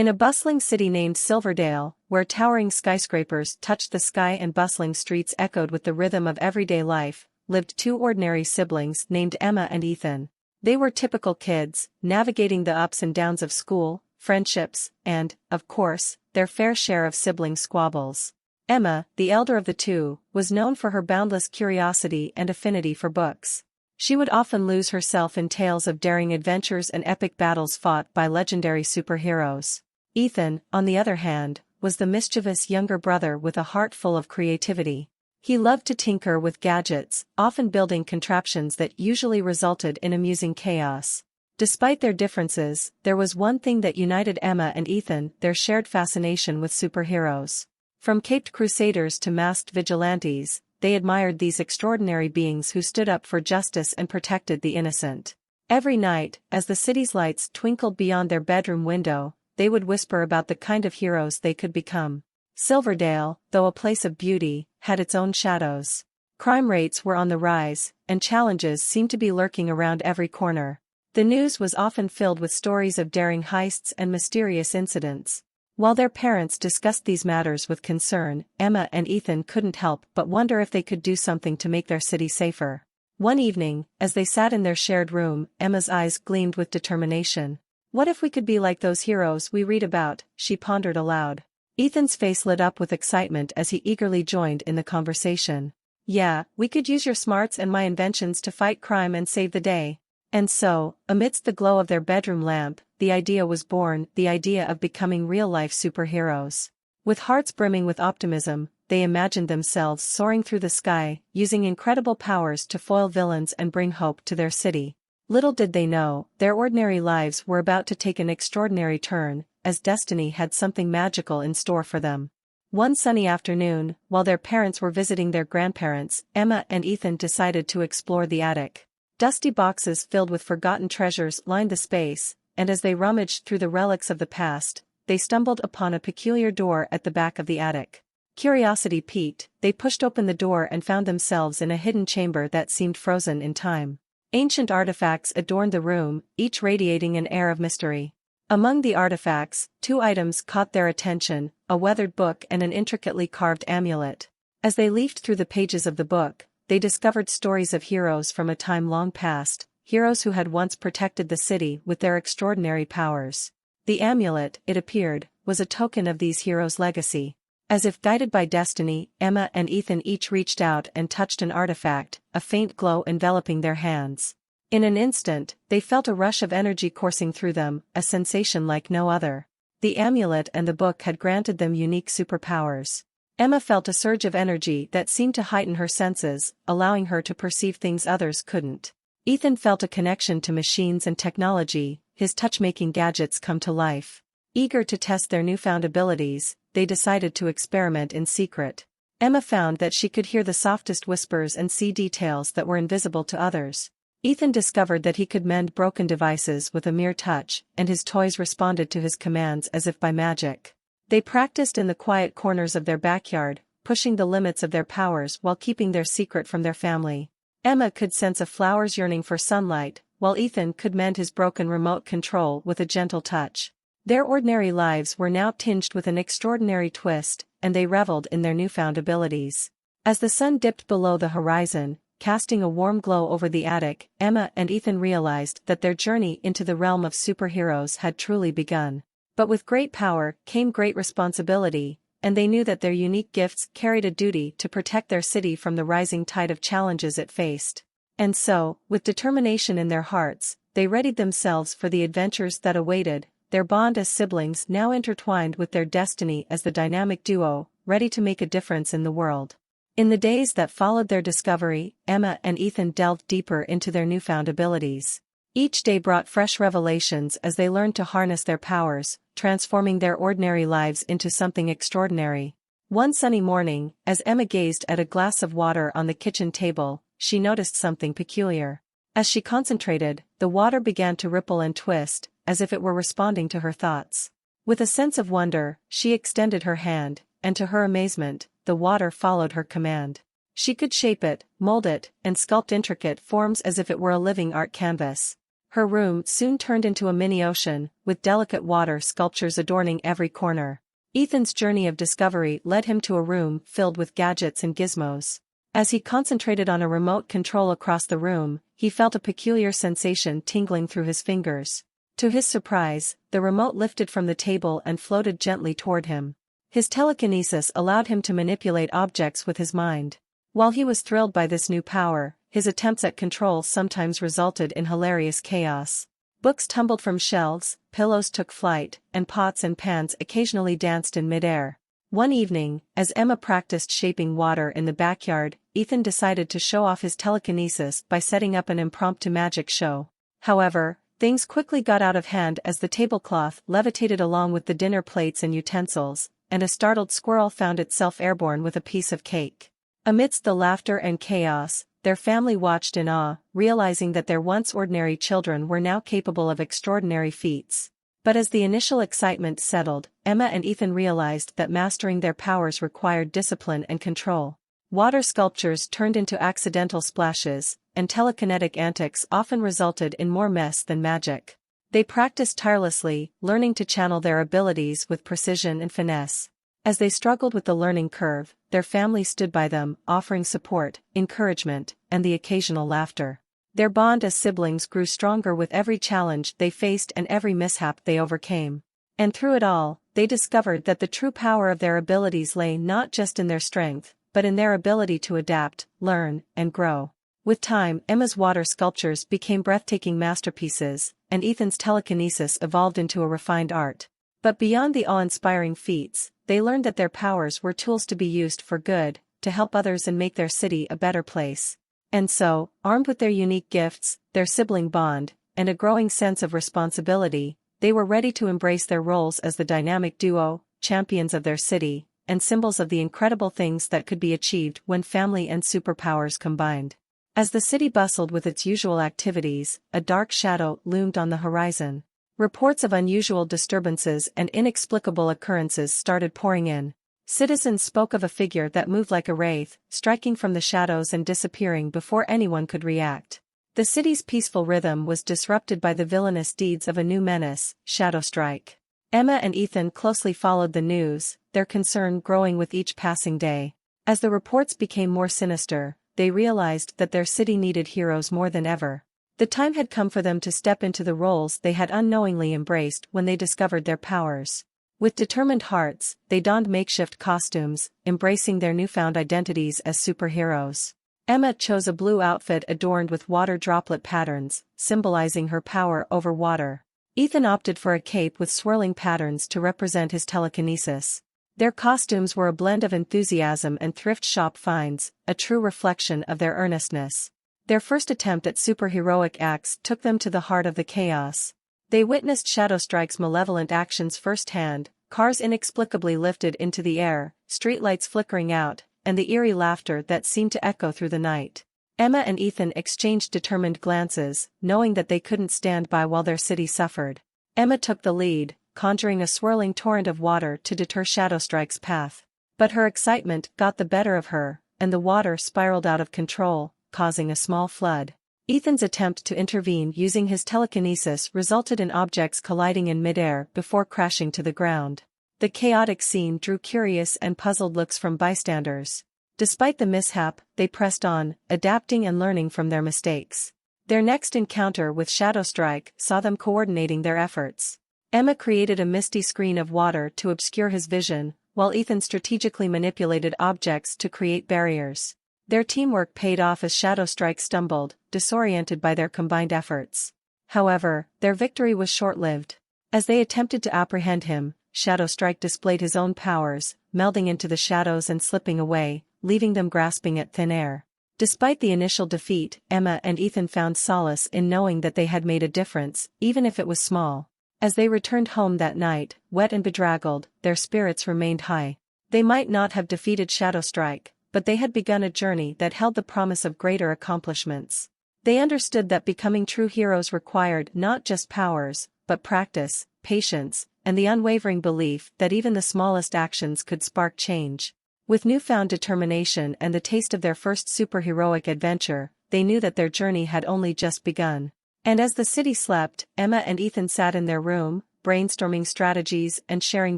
In a bustling city named Silverdale, where towering skyscrapers touched the sky and bustling streets echoed with the rhythm of everyday life, lived two ordinary siblings named Emma and Ethan. They were typical kids, navigating the ups and downs of school, friendships, and, of course, their fair share of sibling squabbles. Emma, the elder of the two, was known for her boundless curiosity and affinity for books. She would often lose herself in tales of daring adventures and epic battles fought by legendary superheroes. Ethan, on the other hand, was the mischievous younger brother with a heart full of creativity. He loved to tinker with gadgets, often building contraptions that usually resulted in amusing chaos. Despite their differences, there was one thing that united Emma and Ethan: their shared fascination with superheroes. From caped crusaders to masked vigilantes, they admired these extraordinary beings who stood up for justice and protected the innocent. Every night, as the city's lights twinkled beyond their bedroom window, they would whisper about the kind of heroes they could become. Silverdale, though a place of beauty, had its own shadows. Crime rates were on the rise, and challenges seemed to be lurking around every corner. The news was often filled with stories of daring heists and mysterious incidents. While their parents discussed these matters with concern, Emma and Ethan couldn't help but wonder if they could do something to make their city safer. One evening, as they sat in their shared room, Emma's eyes gleamed with determination. "What if we could be like those heroes we read about?" she pondered aloud. Ethan's face lit up with excitement as he eagerly joined in the conversation. "Yeah, we could use your smarts and my inventions to fight crime and save the day." And so, amidst the glow of their bedroom lamp, the idea was born, the idea of becoming real-life superheroes. With hearts brimming with optimism, they imagined themselves soaring through the sky, using incredible powers to foil villains and bring hope to their city. Little did they know, their ordinary lives were about to take an extraordinary turn, as destiny had something magical in store for them. One sunny afternoon, while their parents were visiting their grandparents, Emma and Ethan decided to explore the attic. Dusty boxes filled with forgotten treasures lined the space, and as they rummaged through the relics of the past, they stumbled upon a peculiar door at the back of the attic. Curiosity piqued, they pushed open the door and found themselves in a hidden chamber that seemed frozen in time. Ancient artifacts adorned the room, each radiating an air of mystery. Among the artifacts, two items caught their attention: a weathered book and an intricately carved amulet. As they leafed through the pages of the book, they discovered stories of heroes from a time long past, heroes who had once protected the city with their extraordinary powers. The amulet, it appeared, was a token of these heroes' legacy. As if guided by destiny, Emma and Ethan each reached out and touched an artifact, a faint glow enveloping their hands. In an instant, they felt a rush of energy coursing through them, a sensation like no other. The amulet and the book had granted them unique superpowers. Emma felt a surge of energy that seemed to heighten her senses, allowing her to perceive things others couldn't. Ethan felt a connection to machines and technology, his touch making gadgets come to life. Eager to test their newfound abilities, they decided to experiment in secret. Emma found that she could hear the softest whispers and see details that were invisible to others. Ethan discovered that he could mend broken devices with a mere touch, and his toys responded to his commands as if by magic. They practiced in the quiet corners of their backyard, pushing the limits of their powers while keeping their secret from their family. Emma could sense a flower's yearning for sunlight, while Ethan could mend his broken remote control with a gentle touch. Their ordinary lives were now tinged with an extraordinary twist, and they reveled in their newfound abilities. As the sun dipped below the horizon, casting a warm glow over the attic, Emma and Ethan realized that their journey into the realm of superheroes had truly begun. But with great power came great responsibility, and they knew that their unique gifts carried a duty to protect their city from the rising tide of challenges it faced. And so, with determination in their hearts, they readied themselves for the adventures that awaited, their bond as siblings now intertwined with their destiny as the dynamic duo, ready to make a difference in the world. In the days that followed their discovery, Emma and Ethan delved deeper into their newfound abilities. Each day brought fresh revelations as they learned to harness their powers, transforming their ordinary lives into something extraordinary. One sunny morning, as Emma gazed at a glass of water on the kitchen table, she noticed something peculiar. As she concentrated, the water began to ripple and twist, as if it were responding to her thoughts. With a sense of wonder, she extended her hand, and to her amazement, the water followed her command. She could shape it, mold it, and sculpt intricate forms as if it were a living art canvas. Her room soon turned into a mini-ocean, with delicate water sculptures adorning every corner. Ethan's journey of discovery led him to a room filled with gadgets and gizmos. As he concentrated on a remote control across the room, he felt a peculiar sensation tingling through his fingers. To his surprise, the remote lifted from the table and floated gently toward him. His telekinesis allowed him to manipulate objects with his mind. While he was thrilled by this new power, his attempts at control sometimes resulted in hilarious chaos. Books tumbled from shelves, pillows took flight, and pots and pans occasionally danced in midair. One evening, as Emma practiced shaping water in the backyard, Ethan decided to show off his telekinesis by setting up an impromptu magic show. However, things quickly got out of hand as the tablecloth levitated along with the dinner plates and utensils, and a startled squirrel found itself airborne with a piece of cake. Amidst the laughter and chaos, their family watched in awe, realizing that their once ordinary children were now capable of extraordinary feats. But as the initial excitement settled, Emma and Ethan realized that mastering their powers required discipline and control. Water sculptures turned into accidental splashes, and telekinetic antics often resulted in more mess than magic. They practiced tirelessly, learning to channel their abilities with precision and finesse. As they struggled with the learning curve, their family stood by them, offering support, encouragement, and the occasional laughter. Their bond as siblings grew stronger with every challenge they faced and every mishap they overcame. And through it all, they discovered that the true power of their abilities lay not just in their strength, but in their ability to adapt, learn, and grow. With time, Emma's water sculptures became breathtaking masterpieces, and Ethan's telekinesis evolved into a refined art. But beyond the awe-inspiring feats, they learned that their powers were tools to be used for good, to help others and make their city a better place. And so, armed with their unique gifts, their sibling bond, and a growing sense of responsibility, they were ready to embrace their roles as the dynamic duo, champions of their city, and symbols of the incredible things that could be achieved when family and superpowers combined. As the city bustled with its usual activities, a dark shadow loomed on the horizon. Reports of unusual disturbances and inexplicable occurrences started pouring in. Citizens spoke of a figure that moved like a wraith, striking from the shadows and disappearing before anyone could react. The city's peaceful rhythm was disrupted by the villainous deeds of a new menace, Shadowstrike. Emma and Ethan closely followed the news, their concern growing with each passing day. As the reports became more sinister, they realized that their city needed heroes more than ever. The time had come for them to step into the roles they had unknowingly embraced when they discovered their powers. With determined hearts, they donned makeshift costumes, embracing their newfound identities as superheroes. Emma chose a blue outfit adorned with water droplet patterns, symbolizing her power over water. Ethan opted for a cape with swirling patterns to represent his telekinesis. Their costumes were a blend of enthusiasm and thrift shop finds, a true reflection of their earnestness. Their first attempt at superheroic acts took them to the heart of the chaos. They witnessed Shadowstrike's malevolent actions firsthand, cars inexplicably lifted into the air, streetlights flickering out, and the eerie laughter that seemed to echo through the night. Emma and Ethan exchanged determined glances, knowing that they couldn't stand by while their city suffered. Emma took the lead, conjuring a swirling torrent of water to deter Shadowstrike's path. But her excitement got the better of her, and the water spiraled out of control, causing a small flood. Ethan's attempt to intervene using his telekinesis resulted in objects colliding in midair before crashing to the ground. The chaotic scene drew curious and puzzled looks from bystanders. Despite the mishap, they pressed on, adapting and learning from their mistakes. Their next encounter with Shadowstrike saw them coordinating their efforts. Emma created a misty screen of water to obscure his vision, while Ethan strategically manipulated objects to create barriers. Their teamwork paid off as Shadowstrike stumbled, disoriented by their combined efforts. However, their victory was short-lived. As they attempted to apprehend him, Shadowstrike displayed his own powers, melding into the shadows and slipping away, leaving them grasping at thin air. Despite the initial defeat, Emma and Ethan found solace in knowing that they had made a difference, even if it was small. As they returned home that night, wet and bedraggled, their spirits remained high. They might not have defeated Shadowstrike, but they had begun a journey that held the promise of greater accomplishments. They understood that becoming true heroes required not just powers, but practice, patience, and the unwavering belief that even the smallest actions could spark change. With newfound determination and the taste of their first superheroic adventure, they knew that their journey had only just begun. And as the city slept, Emma and Ethan sat in their room, brainstorming strategies and sharing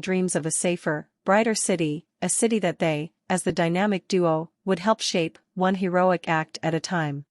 dreams of a safer, brighter city, a city that they, as the dynamic duo, would help shape, one heroic act at a time.